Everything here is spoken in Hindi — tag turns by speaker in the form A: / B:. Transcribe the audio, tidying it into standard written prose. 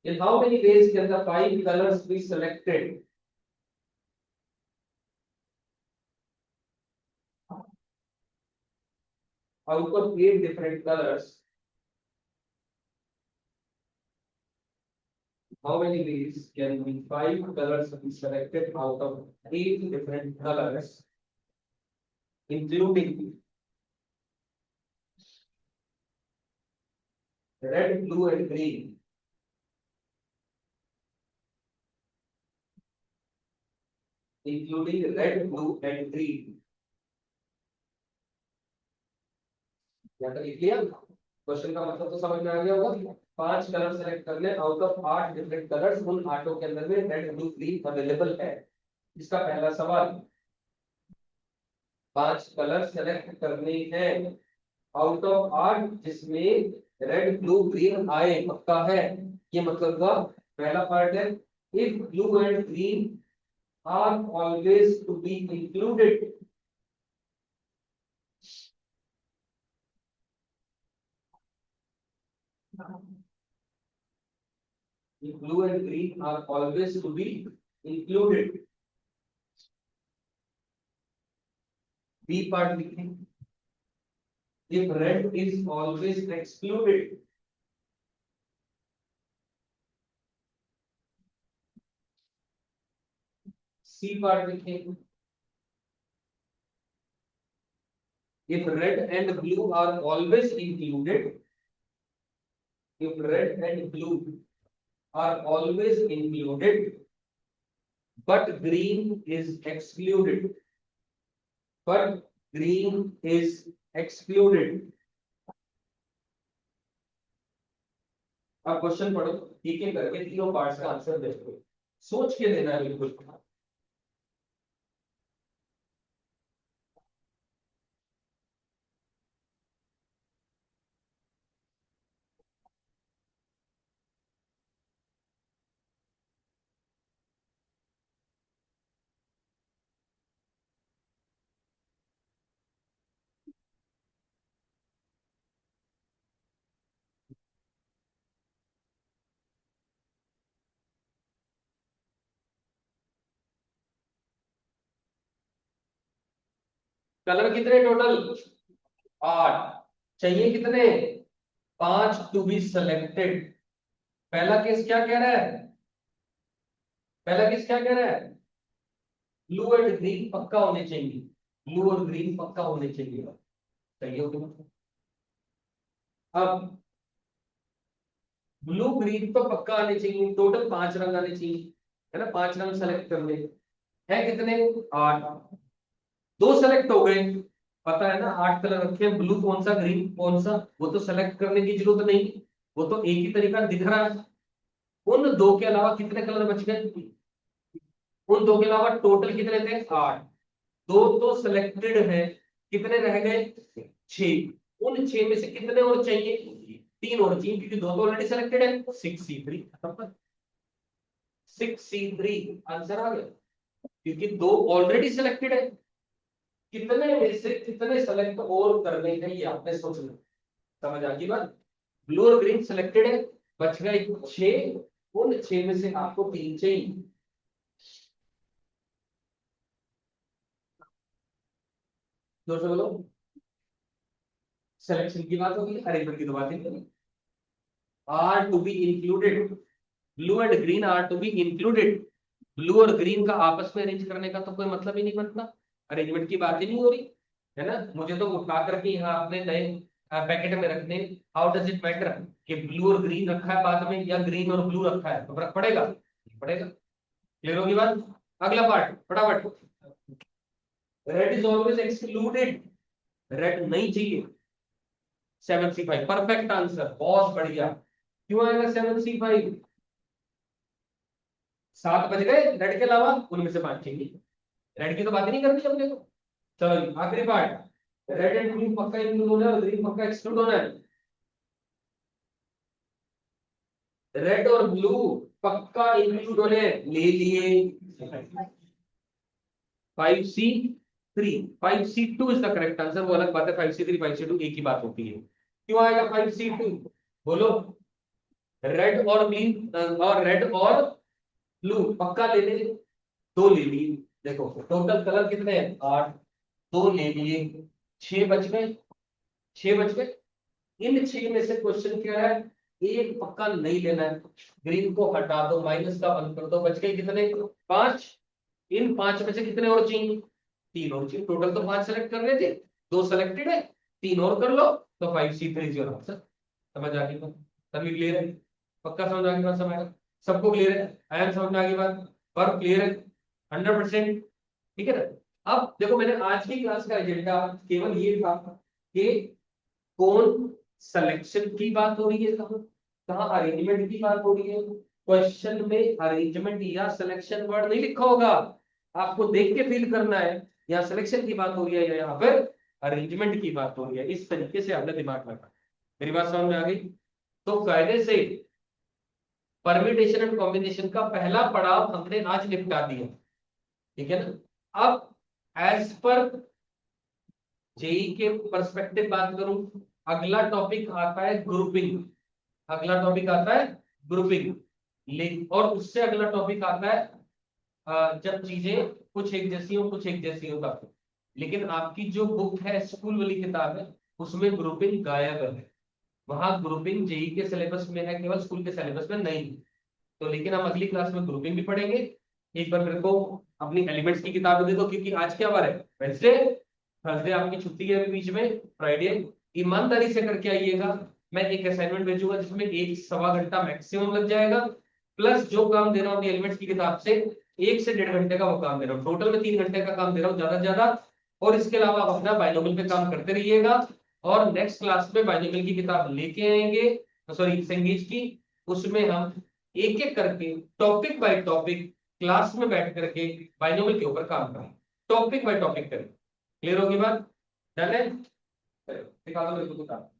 A: In how many ways can the five colors be selected? Out of 8 different colors, how many ways can the five colors be selected out of 8 different colors, including red, blue, and green? Including red, blue, and green. यहाँ तक क्लियर? क्वेश्चन का मतलब तो समझ में आ गया होगा। 5 कलर सेलेक्ट कर ले आउट ऑफ 8 डिफरेंट कलर्स, उन 8 के अंदर में रेड, ब्लू, ग्रीन अवेलेबल है। इसका पहला सवाल, 5 कलर सेलेक्ट करने हैं आउट ऑफ 8 जिसमें रेड, ब्लू, ग्रीन आए, पक्का है। ये मतलब का पहला पार्ट है, if blue and green are always to be included, if blue and green are always to be included, B part लिखें, if red is always excluded, C part लिखें, if red and blue are always included, if red and blue are always included but green is excluded, but green is excluded। अब क्वेश्चन पढ़ो, ठीक है करके तीनों पार्ट्स का आंसर देखो, सोच के देना है बिल्कुल। कलर कितने टोटल? 8। चाहिए कितने? 5 टू बी सेलेक्टेड। पहला केस क्या कह रहा है? पहला केस क्या कह रहा है? ब्लू एंड ग्रीन पक्का होने चाहिए, ब्लू और ग्रीन पक्का होने चाहिए। चाहिए हो तुम? अब ब्लू ग्रीन तो पक्का आने चाहिए, टोटल 5 रंग आने चाहिए, है ना। 5 रंग सेलेक्ट कर ले, है कितने? 8। 2 सेलेक्ट हो गए, पता है ना 8 कलर रखे हैं, ब्लू कौन सा, ग्रीन कौन सा, वो तो सेलेक्ट करने की जरूरत नहीं, वो तो एक ही तरीका दिख रहा है। उन 2 के अलावा कितने कलर बच गए? उन 2 के अलावा टोटल कितने थे? 8। 2 तो सिलेक्टेड है, कितने रह गए? 6। उन 6 में से कितने और चाहिए? 3 और चाहिए, क्योंकि 2 तो ऑलरेडी सिलेक्टेड है। 6C3 खत्म। 6C3 आंसर आ गया, क्योंकि 2 ऑलरेडी सिलेक्टेड है। कितने में से कितने सेलेक्ट और करने हैं ये आपने सोचना। समझ आ गई बात? ब्लू और ग्रीन सिलेक्टेड है, बच गए 6, उन 6 में से आपको 3 चाहिए। जोर से बोलो। सिलेक्शन की बात होगी, अरेंजमेंट की तो बात नहीं। Are to be included, blue and green are to be included. Blue और ग्रीन का आपस में अरेंज करने का तो कोई मतलब ही नहीं बनता, अरेंजमेंट की बात ही नहीं हो रही, है ना। मुझे तो उठा करके यहाँ अपने नए पैकेट में रखने, हाउ डज इट मैटर कि ब्लू और ग्रीन रखा है बाद में या ग्रीन और ब्लू रखा है, तो फर्क पड़ेगा? पड़ेगा। क्लियर होगी बात? अगला पार्ट फटाफट। Red is always excluded, red नहीं चाहिए। 7C5 परफेक्ट आंसर, बहुत बढ़िया। क्यों आएगा 7C5? 7 बज गए रेड के अलावा, उनमें से 5 चाहिए। रेड की तो बात ही नहीं करनी अपने को। चलो जी, आखिरी पार्ट। रेड एंड ब्लू पक्का इंक्लूड होना है और ग्रीन पक्का एक्सक्लूड होना है। रेड और ब्लू पक्का इंक्लूड होने ले लिए। 5C3, 5C2 is the correct answer. वो अलग बात है, 5C3 5C2 एक ही बात होती है। क्यों आएगा 5C2? बोलो। रेड और ग्रीन और रेड और ब्लू पक्का ले ले, दो ले लिए। देखो टोटल कलर कितने हैं, 8, दो ले लिए, 6 बच गए, 6 बच गए। इन 6 में से क्वेश्चन क्या है, एक पक्का नहीं लेना है, ग्रीन को हटा दो, माइनस का 1 कर दो, बच गए कितने, 5। इन 5 में से कितने और चाहिए, 3 और चाहिए। टोटल तो 5 सेलेक्ट करने थे, 2 सेलेक्टेड है, 3 और कर लो तो 5C3 0 आंसर। समझ आ गई बात, सभी क्लियर है, पक्का समझ आ गई बात, समझ सबको क्लियर है, आया समझ में आ गई बात, पर क्लियर है 100%। ठीक है ना। अब देखो मैंने आज की क्लास का एजेंडा केवल ये था कि कौन सिलेक्शन की बात हो रही है, कहाँ कहाँ अरेंजमेंट की बात हो रही है। क्वेश्चन में अरेंजमेंट या सिलेक्शन वर्ड नहीं लिखा होगा, आपको देख के फील करना है यहाँ सिलेक्शन की बात हो रही है या यहाँ पर अरेंजमेंट की बात हो रही है। इस तरीके से आपने दिमाग लगा, मेरी बात समझ में आ गई। तो कायदे से परम्यूटेशन एंड कॉम्बिनेशन का पहला पड़ाव हमने आज निपटा दिया, ठीक है ना। अब एज पर जेई के पर्सपेक्टिव बात करूं, अगला टॉपिक आता है ग्रुपिंग, अगला टॉपिक आता है ग्रुपिंग, और उससे अगला टॉपिक आता है जब चीजें कुछ एक जैसी हो कुछ एक जैसी हो तब। लेकिन आपकी जो बुक है स्कूल वाली किताब है उसमें ग्रुपिंग गायब है, वहां ग्रुपिंग जेई के सिलेबस में है केवल, स्कूल के सिलेबस में नहीं। तो लेकिन हम अगली क्लास में ग्रुपिंग भी पढ़ेंगे। एक बार मेरे को अपनी एलिमेंट्स की किताब दे दो, क्योंकि आज क्या बार है, वेडनेसडे, थर्सडे आपकी छुट्टी है अभी बीच में, फ्राइडे। ईमानदारी से करके आइएगा, मैं एक असाइनमेंट भेजूंगा जिसमें 1 सवा घंटा मैक्सिमम लग जाएगा, प्लस जो काम दे रहा हूँ अपनी एलिमेंट्स की किताब से 1 से 1.5 घंटे का वो काम दे रहा हूँ, टोटल में 3 घंटे का काम दे रहा हूँ ज्यादा से ज्यादा। और इसके अलावा आप अपना बाइनोमियल पे काम करते रहिएगा, और नेक्स्ट क्लास में बाइनोमियल की किताब लेके आएंगे, सॉरी संगीत की, उसमें हम एक एक करके टॉपिक बाय टॉपिक क्लास में बैठ करके बाइनोमियल के ऊपर काम करें, टॉपिक बाय टॉपिक करें। क्लियर होगी बात, डन है, निकालो मेरे को किताब।